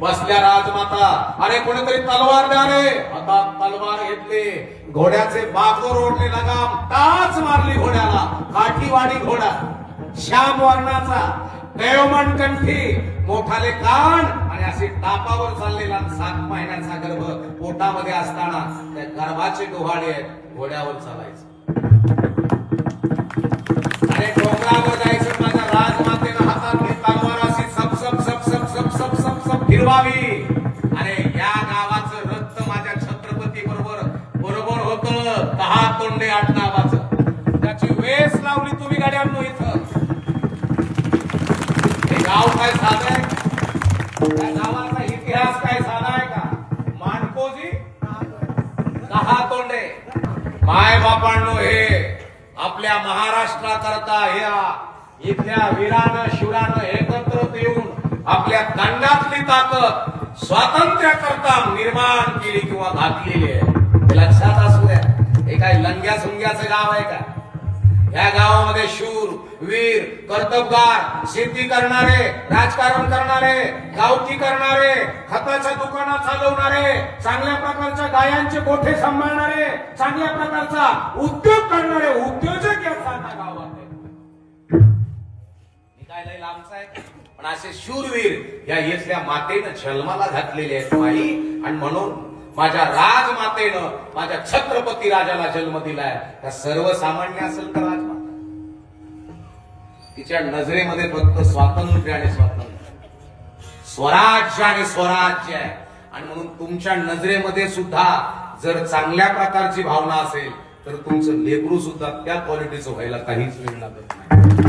बसल्या राजमाता. अरे कोणीतरी तलवार द्या रे. हातात तलवार घेतली, घोड्याचे बाजूर ओढले, लगाम टाच मारली घोड्याला. काठीवाडी घोडा, श्याम वर्णाचा, देवमन कंठी, मोठाले कान आणि असे टापावर चाललेला 7 महिन्याचा गर्भ पोटामध्ये असताना त्या गर्भाचे डोहाळे घोड्यावर चालायचं. अरे डोंगरावर जायचं, माझ्या राजमातेनं हातात तलवार अशी सप सप सप सप सप सप सप सप फिरवावी. अरे या गावाचं रक्त माझ्या छत्रपती बरोबर होतं 10 तोंडे आडनावाचं. त्याची वेस लावली तुम्ही गाड्यांनो इथं. हे गाव काय साधं आहे? त्या गावाचा इतिहास काय साधा आहे का? मानकोजी 10 तोंडे. माय बापांनो, हे आपल्या महाराष्ट्राकरता ह्या इथल्या वीरानं शूरानं एकत्र येऊन आपल्या दंडातली ताकद स्वातंत्र्याकरता निर्माण केली किंवा घातलेली आहे. हे लक्षात असू द्या. हे काय लंग्या सुंग्याचं गाव आहे का? या गावामध्ये शूर, वीर, कर्तबगार, शेती करणारे, राजकारण करणारे, गावठी करणारे, खताच्या दुकानात चालवणारे, चांगल्या प्रकारच्या गायांचे गोठे सांभाळणारे, चांगल्या प्रकारचा उद्योग करणारे उद्योजक या साता गावात आहे. निघायला लांबच आहे, पण असे शूरवीर या इथल्या मातेनं जन्माला घातलेले आहेत माई. आणि म्हणून माझ्या राजमातेनं माझ्या छत्रपती राजाला जन्म दिलाय. त्या सर्वसामान्य असेल तर राजमाता, तिच्या नजरेमध्ये फक्त स्वातंत्र्य आणि स्वातंत्र्य, स्वराज्य आणि स्वराज्य आहे. आणि म्हणून तुमच्या नजरेमध्ये सुद्धा जर चांगल्या प्रकारची भावना असेल तर तुमचं लेकरू सुद्धा त्या क्वालिटीचं व्हायला काहीच वेळ लागत नाही.